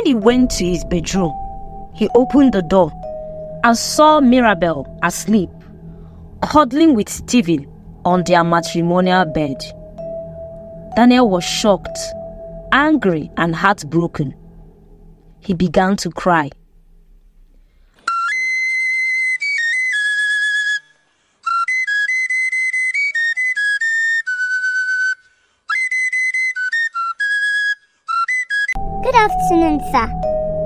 When he went to his bedroom, he opened the door and saw Mirabel asleep, cuddling with Stephen on their matrimonial bed. Daniel was shocked, angry, and heartbroken. He began to cry. Good afternoon, sir.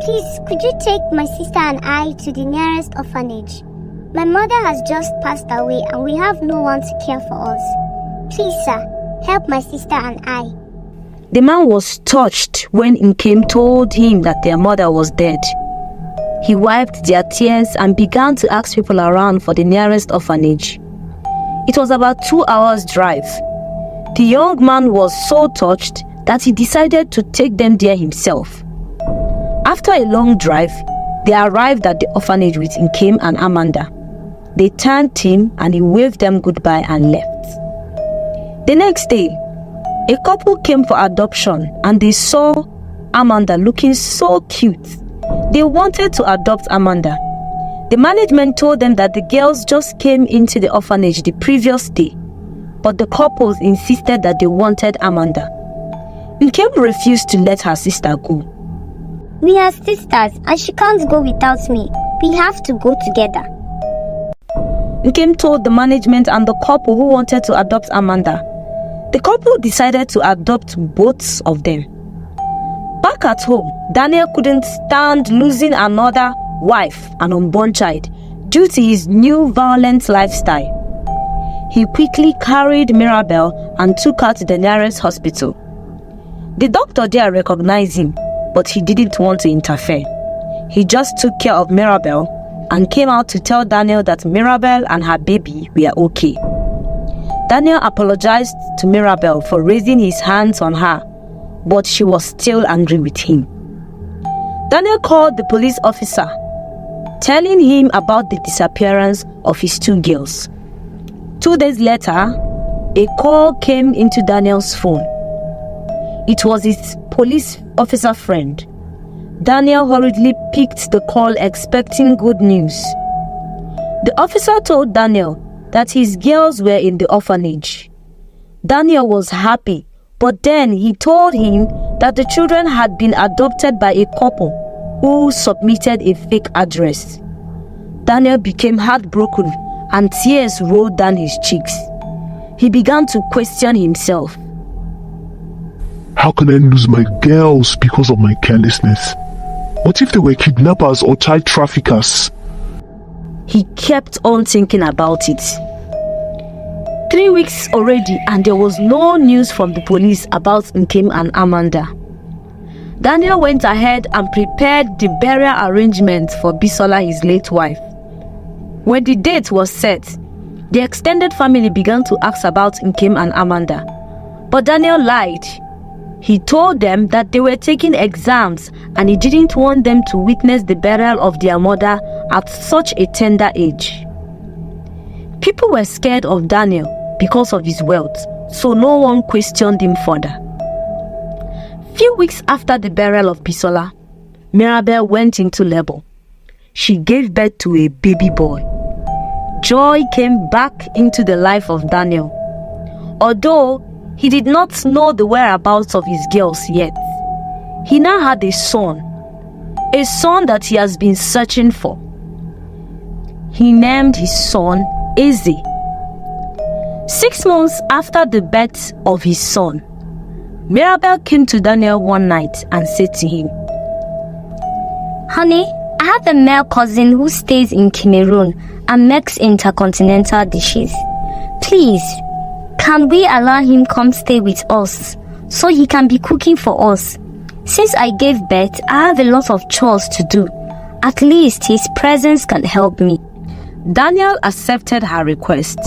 Please, could you take my sister and I to the nearest orphanage? My mother has just passed away and we have no one to care for us. Please, sir, help my sister and I. The man was touched when Nkem told him that their mother was dead. He wiped their tears and began to ask people around for the nearest orphanage. It was about 2 hours' drive. The young man was so touched that he decided to take them there himself. After a long drive, they arrived at the orphanage with Nkem and Amanda. They thanked him and he waved them goodbye and left. The next day, a couple came for adoption and they saw Amanda looking so cute. They wanted to adopt Amanda. The management told them that the girls just came into the orphanage the previous day, but the couples insisted that they wanted Amanda. Nkem refused to let her sister go. We are sisters and she can't go without me. We have to go together. Nkem told the management and the couple who wanted to adopt Amanda. The couple decided to adopt both of them. Back at home, Daniel couldn't stand losing another wife and unborn child due to his new violent lifestyle. He quickly carried Mirabel and took her to the nearest hospital. The doctor there recognized him, but he didn't want to interfere. He just took care of Mirabel and came out to tell Daniel that Mirabel and her baby were okay. Daniel apologized to Mirabel for raising his hands on her, but she was still angry with him. Daniel called the police officer, telling him about the disappearance of his 2 girls. 2 days later, a call came into Daniel's phone. It was his police officer friend. Daniel hurriedly picked the call expecting good news. The officer told Daniel that his girls were in the orphanage. Daniel was happy, but then he told him that the children had been adopted by a couple who submitted a fake address. Daniel became heartbroken and tears rolled down his cheeks. He began to question himself. How can I lose my girls because of my carelessness? What if they were kidnappers or child traffickers? He kept on thinking about it. 3 weeks already and there was no news from the police about Nkem and Amanda. Daniel went ahead and prepared the burial arrangements for Bisola, his late wife. When the date was set, the extended family began to ask about Nkem and Amanda. But Daniel lied. He told them that they were taking exams and he didn't want them to witness the burial of their mother at such a tender age. People were scared of Daniel because of his wealth, so no one questioned him further. Few weeks after the burial of Bisola, Mirabel went into labor. She gave birth to a baby boy. Joy came back into the life of Daniel. Although he did not know the whereabouts of his girls yet, he now had a son that he has been searching for. He named his son Eze. 6 months after the birth of his son, Mirabel came to Daniel one night and said to him, Honey, I have a male cousin who stays in Cameroon and makes intercontinental dishes. Please, can we allow him come stay with us so he can be cooking for us? Since I gave birth, I have a lot of chores to do. At least his presence can help me. Daniel accepted her request,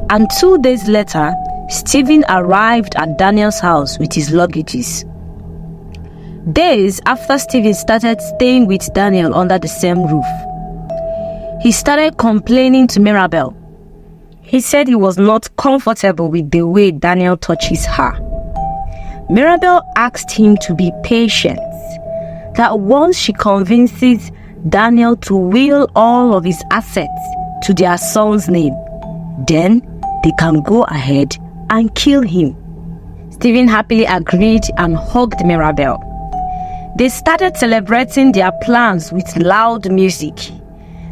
and 2 days later, Stephen arrived at Daniel's house with his luggages. Days after Stephen started staying with Daniel under the same roof, he started complaining to Mirabel. He said he was not comfortable with the way Daniel touches her. Mirabel asked him to be patient. that once she convinces Daniel to will all of his assets to their son's name, then they can go ahead and kill him. Stephen happily agreed and hugged Mirabel. They started celebrating their plans with loud music.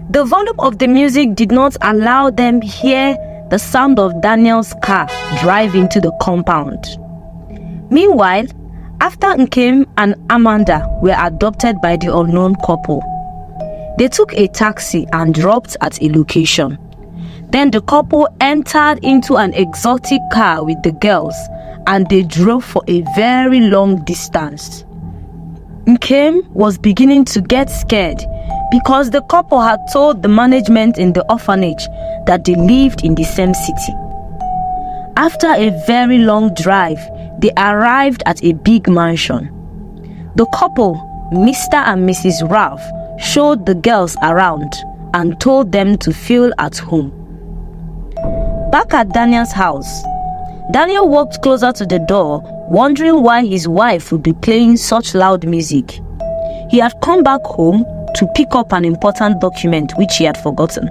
The volume of the music did not allow them hear the sound of Daniel's car drive into the compound. Meanwhile, after Nkem and Amanda were adopted by the unknown couple, they took a taxi and dropped at a location. Then the couple entered into an exotic car with the girls and they drove for a very long distance. Nkem was beginning to get scared because the couple had told the management in the orphanage that they lived in the same city. After a very long drive, they arrived at a big mansion. The couple, Mr. and Mrs. Ralph, showed the girls around and told them to feel at home. Back at Daniel's house, Daniel walked closer to the door, wondering why his wife would be playing such loud music. He had come back home to pick up an important document which he had forgotten.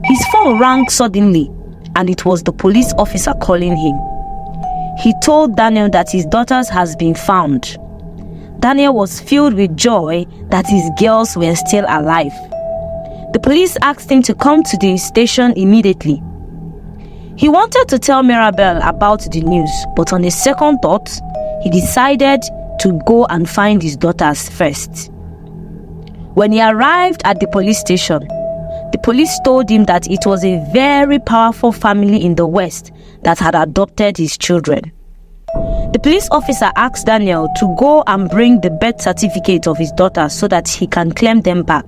His phone rang suddenly, and it was the police officer calling him. He told Daniel that his daughter has been found. Daniel was filled with joy that his girls were still alive. The police asked him to come to the station immediately. He wanted to tell Mirabel about the news, but on a second thought, he decided to go and find his daughters first. When he arrived at the police station, the police told him that it was a very powerful family in the West that had adopted his children. The police officer asked Daniel to go and bring the birth certificate of his daughters so that he can claim them back.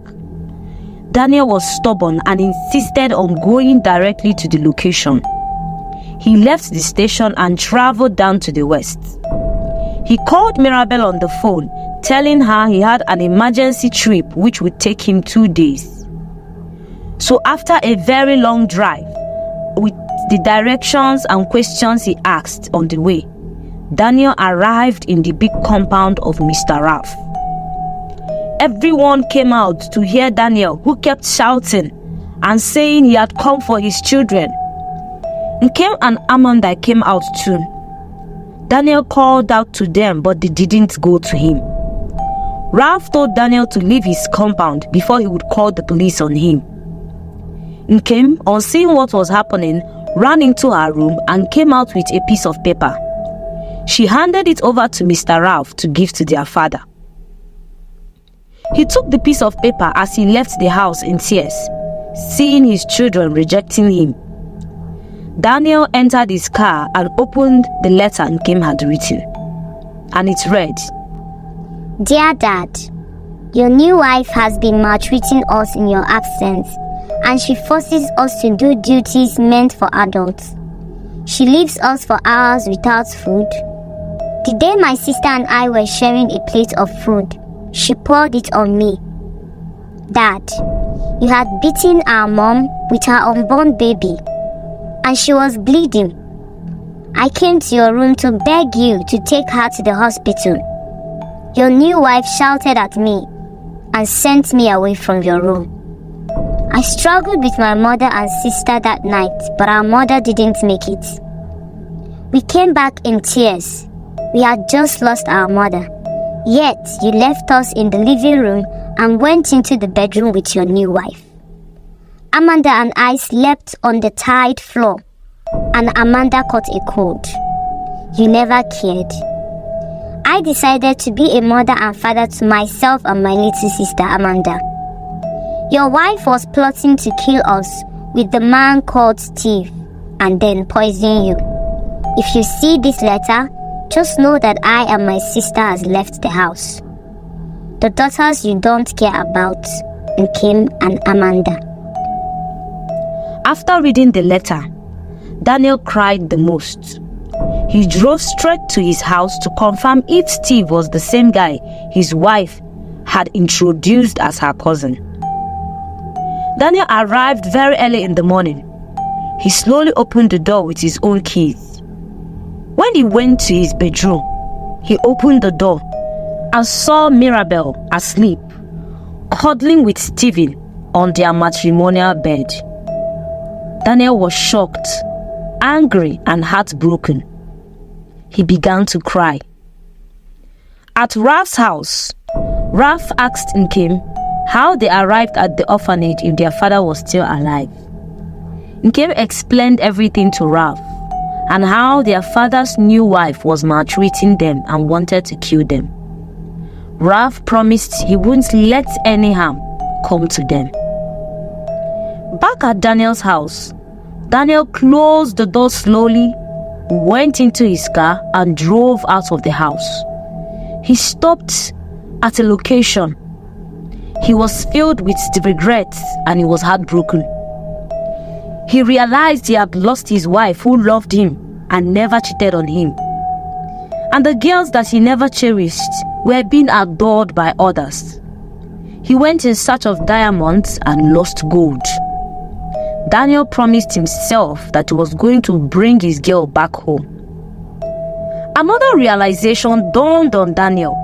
Daniel was stubborn and insisted on going directly to the location. He left the station and traveled down to the west. He called Mirabel on the phone, telling her he had an emergency trip which would take him 2 days. So after a very long drive, with the directions and questions he asked on the way, Daniel arrived in the big compound of Mr. Ralph. Everyone came out to hear Daniel, who kept shouting and saying he had come for his children. Nkem and Amanda came out too. Daniel called out to them, but they didn't go to him. Ralph told Daniel to leave his compound before he would call the police on him. Nkem, on seeing what was happening, ran into her room and came out with a piece of paper. She handed it over to Mr. Ralph to give to their father. He took the piece of paper as he left the house in tears, seeing his children rejecting him. Daniel entered his car and opened the letter Nkem had written. And it read, Dear Dad, your new wife has been maltreating us in your absence, and she forces us to do duties meant for adults. She leaves us for hours without food. The day my sister and I were sharing a plate of food, she poured it on me. Dad, you had beaten our mom with her unborn baby, and she was bleeding. I came to your room to beg you to take her to the hospital. Your new wife shouted at me and sent me away from your room. I struggled with my mother and sister that night, but our mother didn't make it. We came back in tears. We had just lost our mother. Yet you left us in the living room and went into the bedroom with your new wife. Amanda and I slept on the tiled floor, and Amanda caught a cold. You never cared. I decided to be a mother and father to myself and my little sister Amanda. Your wife was plotting to kill us with the man called Steve and then poison you. If you see this letter, just know that I and my sister has left the house. The daughters you don't care about, Nkem and Amanda. After reading the letter, Daniel cried the most. He drove straight to his house to confirm if Steve was the same guy his wife had introduced as her cousin. Daniel arrived very early in the morning. He slowly opened the door with his own keys. When he went to his bedroom, he opened the door and saw Mirabel asleep, cuddling with Stephen on their matrimonial bed. Daniel was shocked, angry, and heartbroken. He began to cry. At Ralph's house, Ralph asked Nkem how they arrived at the orphanage if their father was still alive. Nkem explained everything to Ralph and how their father's new wife was maltreating them and wanted to kill them. Ralph promised he wouldn't let any harm come to them. Back at Daniel's house, Daniel closed the door slowly, went into his car, and drove out of the house. He stopped at a location. He was filled with regret and he was heartbroken. He realized he had lost his wife who loved him and never cheated on him. And the girls that he never cherished were being adored by others. He went in search of diamonds and lost gold. Daniel promised himself that he was going to bring his girl back home. Another realization dawned on Daniel.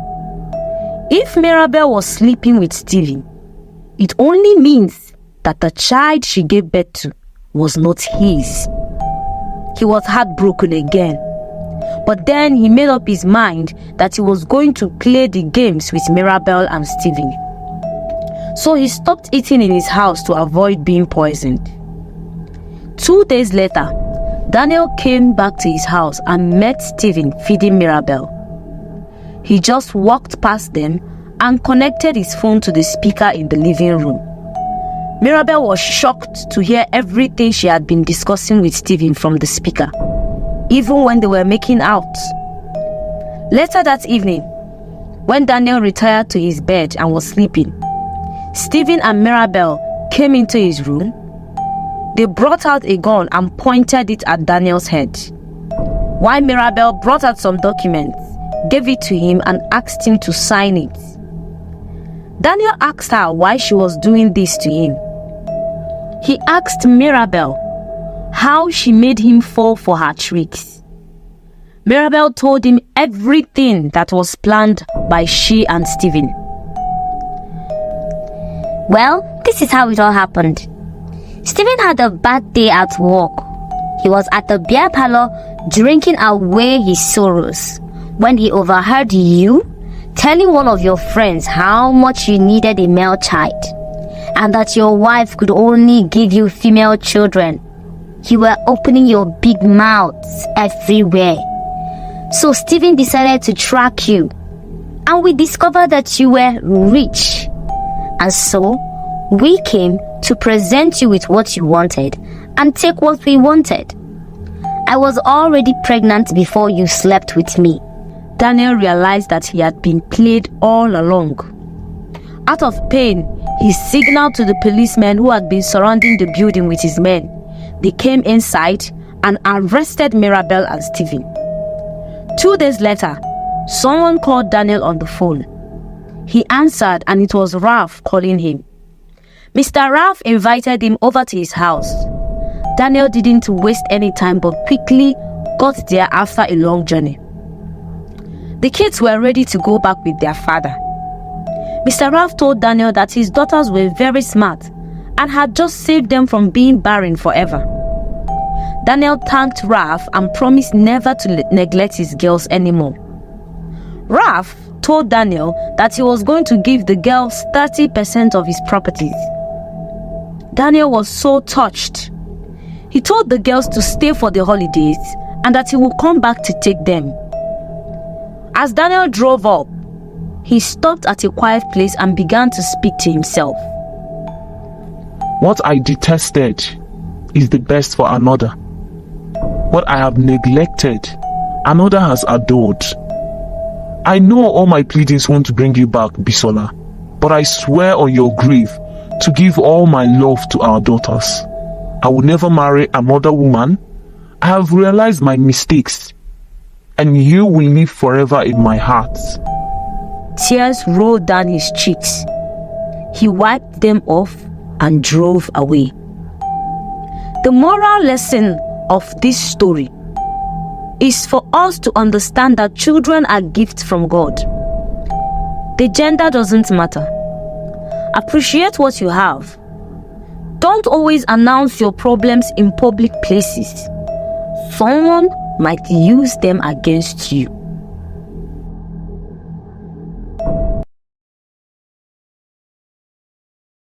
If Mirabel was sleeping with Stephen, it only means that the child she gave birth to was not his. He was heartbroken again. But then he made up his mind that he was going to play the games with Mirabel and Stephen. So he stopped eating in his house to avoid being poisoned. 2 days later, Daniel came back to his house and met Stephen feeding Mirabel. He just walked past them and connected his phone to the speaker in the living room. Mirabel was shocked to hear everything she had been discussing with Stephen from the speaker, even when they were making out. Later that evening, when Daniel retired to his bed and was sleeping, Stephen and Mirabel came into his room. They brought out a gun and pointed it at Daniel's head, while Mirabel brought out some documents, gave it to him, and asked him to sign it. Daniel asked her why she was doing this to him. He asked Mirabel how she made him fall for her tricks. Mirabel told him everything that was planned by she and Stephen. Well, this is how it all happened. Stephen had a bad day at work. He was at the beer parlor drinking away his sorrows when he overheard you telling one of your friends how much you needed a male child and that your wife could only give you female children. You were opening your big mouths everywhere. So Stephen decided to track you, and we discovered that you were rich. And so we came to present you with what you wanted and take what we wanted. I was already pregnant before you slept with me. Daniel realized that he had been played all along. Out of pain, he signaled to the policemen who had been surrounding the building with his men. They came inside and arrested Mirabel and Stephen. 2 days later, someone called Daniel on the phone. He answered, and it was Ralph calling him. Mr. Ralph invited him over to his house. Daniel didn't waste any time but quickly got there after a long journey. The kids were ready to go back with their father. Mr. Ralph told Daniel that his daughters were very smart and had just saved them from being barren forever. Daniel thanked Ralph and promised never to neglect his girls anymore. Ralph told Daniel that he was going to give the girls 30% of his properties. Daniel was so touched. He told the girls to stay for the holidays and that he would come back to take them. As Daniel drove up, he stopped at a quiet place and began to speak to himself. What I detested is the best for another. What I have neglected, another has adored. I know all my pleadings want to bring you back, Bisola, but I swear on your grave to give all my love to our daughters. I will never marry another woman. I have realized my mistakes, and you will live forever in my heart. Tears rolled down his cheeks. He wiped them off and drove away. The moral lesson of this story is for us to understand that children are gifts from God. The gender doesn't matter. Appreciate what you have. Don't always announce your problems in public places. Someone might use them against you.